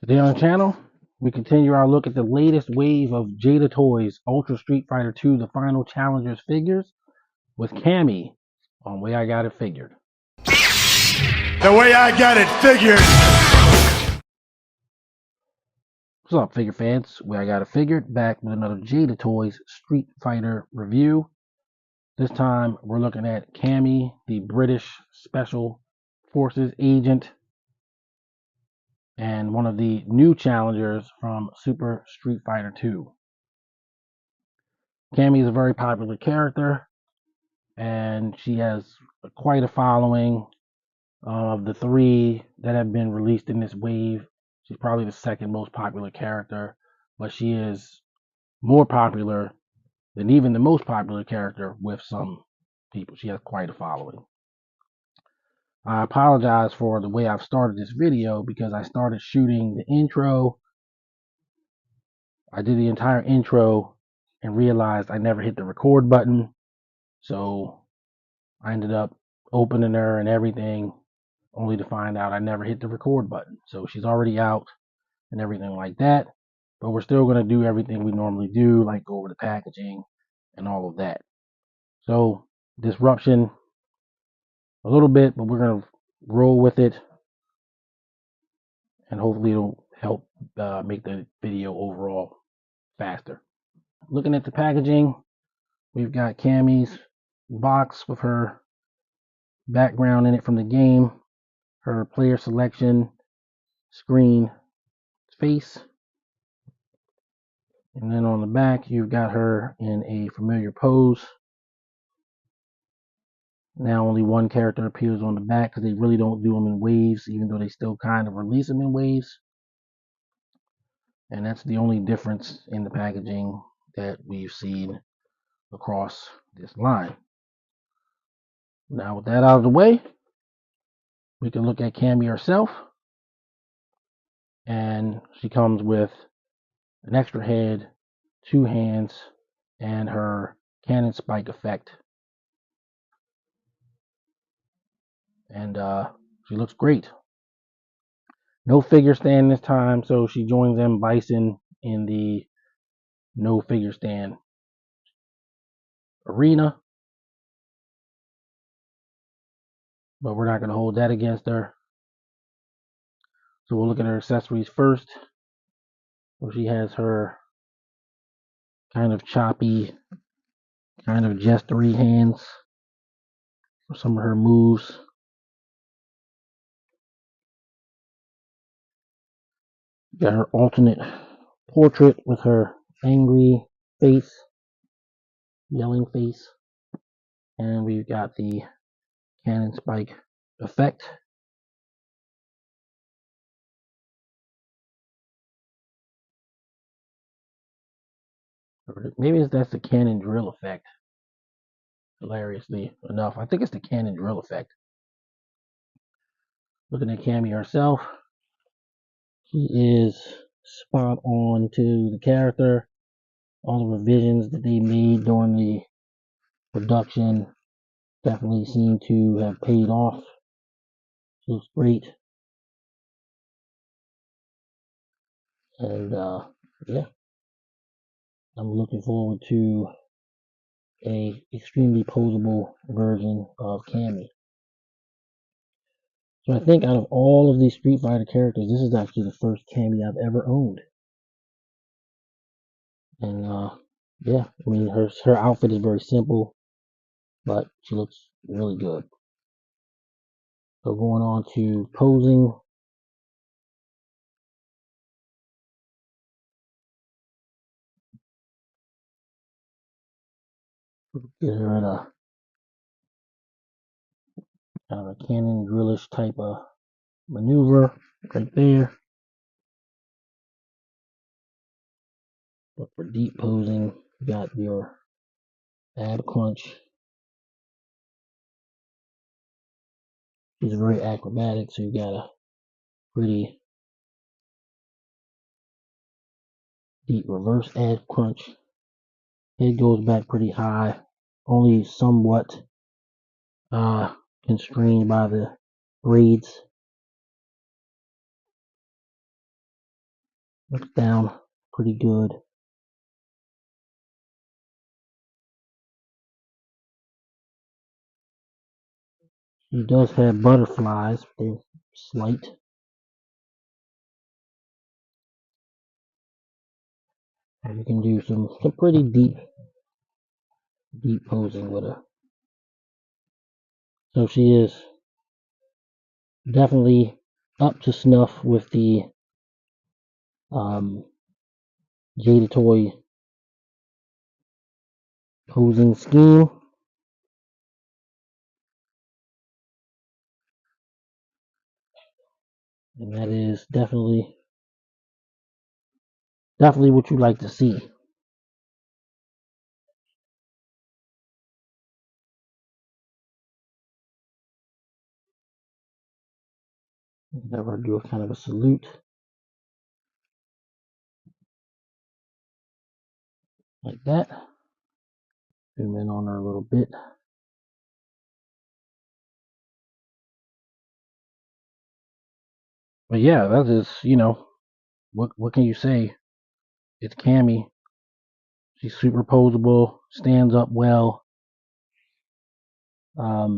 Today on the channel, we continue our look at the latest wave of Jada Toys Ultra Street Fighter 2 The Final Challengers figures with Cammy on Way I Got It Figured. The way I got it figured. What's up, figure fans? Way I Got It Figured, back with another Jada Toys Street Fighter review. This time, we're looking at Cammy, the British Special Forces agent, and one of the new challengers from Super Street Fighter 2. Cammy is a very popular character, and she has quite a following. Of the three that have been released in this wave, she's probably the second most popular character, but she is more popular than even the most popular character with some people. She has quite a following. I apologize for the way I've started this video because I started shooting the intro. I did the entire intro and realized I never hit the record button, so I ended up opening her and everything, only to find out I never hit the record button. So she's already out and everything like that, but we're still going to do everything we normally do, like go over the packaging and all of that. So disruption a little bit, but we're going to roll with it, and hopefully it'll help make the video overall faster. Looking at the packaging, we've got Cammy's box with her background in it from the game, her player selection screen face, and then on the back you've got her in a familiar pose. Now only one character appears on the back because they really don't do them in waves, even though they still kind of release them in waves. And that's the only difference in the packaging that we've seen across this line. Now with that out of the way, we can look at Cammy herself. And she comes with an extra head, 2 hands, and her cannon spike effect. And she looks great. No figure stand this time, so she joins M. Bison in the no figure stand arena. But we're not going to hold that against her. So we'll look at her accessories first. So she has her kind of choppy, kind of gestury hands for some of her moves. Got her alternate portrait with her angry face, yelling face. And we've got the cannon spike effect. Maybe that's the cannon drill effect. Hilariously enough, I think it's the cannon drill effect. Looking at Cammy herself, she is spot on to the character. All the revisions that they made during the production definitely seem to have paid off. She looks great. And yeah, I'm looking forward to a extremely posable version of Cammy. So I think out of all of these Street Fighter characters, this is actually the first Cammy I've ever owned. And yeah, I mean her outfit is very simple, but she looks really good. So going on to posing. Get her in a kind of a cannon drillish type of maneuver right there. But for deep posing, you got your ab crunch. She's very acrobatic, so you got a pretty deep reverse ab crunch. Head goes back pretty high, only somewhat constrained by the braids. Looks down pretty good. She does have butterflies, but they're slight. And you can do some pretty deep posing with her. So she is definitely up to snuff with the Jada Toy posing scheme. And that is definitely what you like to see. Have her do a kind of a salute. Like that. Zoom in on her a little bit. But yeah, that is, what can you say? It's Cammy. She's super posable, stands up well.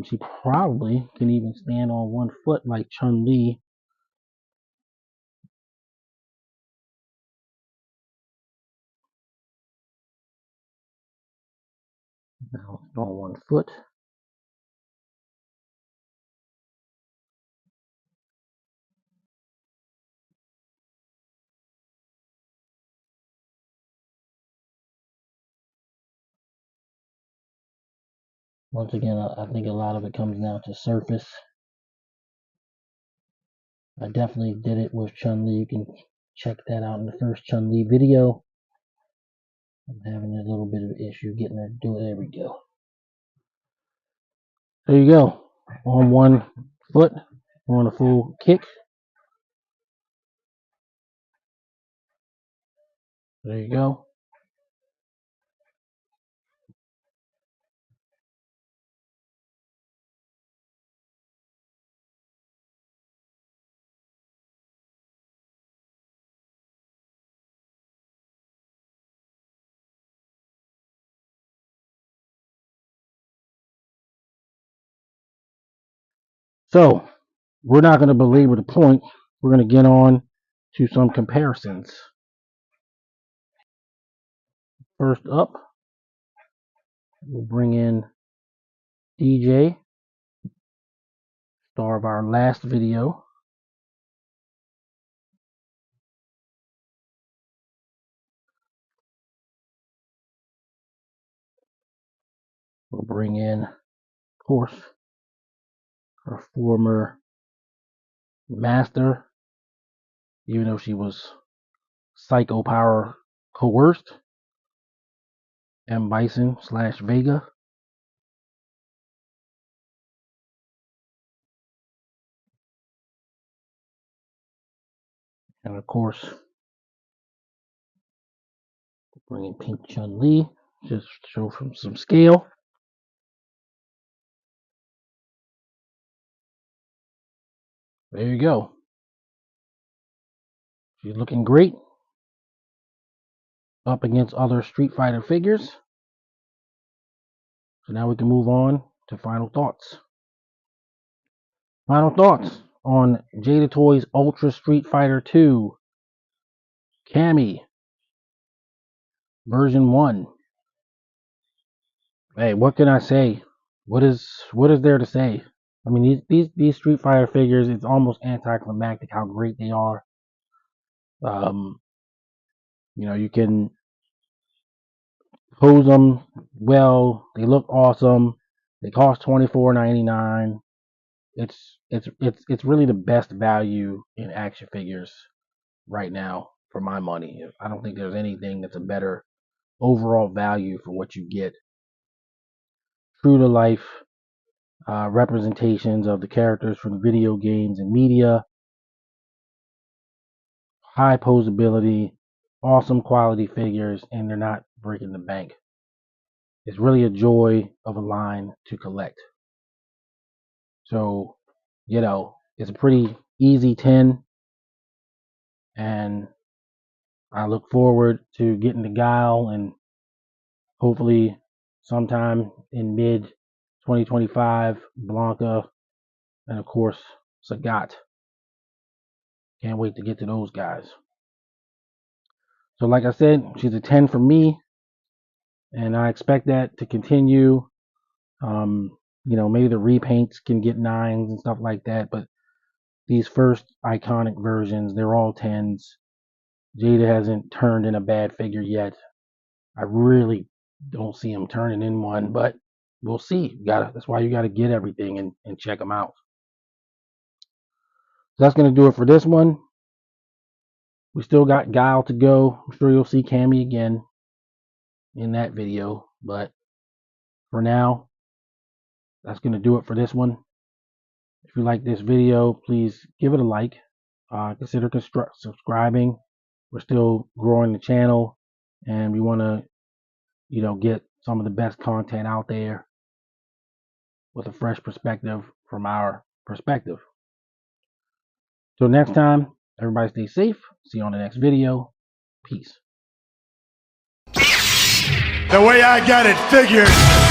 She probably can even stand on one foot like Chun-Li. Now on one foot. Once again, I think a lot of it comes down to surface. I definitely did it with Chun-Li. You can check that out in the first Chun-Li video. I'm having a little bit of an issue getting her to do it. There we go. There you go. On one foot, on a full kick. There you go. So, we're not going to belabor the point. We're going to get on to some comparisons. First up, we'll bring in DJ, star of our last video. We'll bring in, of course, her former master, even though she was psycho power coerced, M. Bison / Vega. And of course, bring in Pink Chun-Li, just to show from some scale. There you go. She's looking great up against other Street Fighter figures. So now we can move on to final thoughts. Final thoughts on Jada Toys Ultra Street Fighter 2 Cammy version 1. Hey, what can I say? What is there to say? I mean, these Street Fighter figures, it's almost anticlimactic how great they are. You can pose them well. They look awesome. They cost $24.99. It's really the best value in action figures right now for my money. I don't think there's anything that's a better overall value for what you get. True to life representations of the characters from video games and media. High posability, awesome quality figures, and they're not breaking the bank. It's really a joy of a line to collect. So, it's a pretty easy 10. And I look forward to getting to Guile and hopefully sometime in mid 2025, Blanca, and of course, Sagat. Can't wait to get to those guys. So, like I said, she's a 10 for me, and I expect that to continue. Maybe the repaints can get 9s and stuff like that, but these first iconic versions, they're all 10s. Jada hasn't turned in a bad figure yet. I really don't see him turning in one, but we'll see. That's why you got to get everything and check them out. So that's going to do it for this one. We still got Guile to go. I'm sure you'll see Cammy again in that video, but for now, that's going to do it for this one. If you like this video, please give it a like. Consider subscribing. We're still growing the channel, and we want to, get some of the best content out there with a fresh perspective from our perspective. Till next time, everybody stay safe. See you on the next video. Peace. The way I got it figured.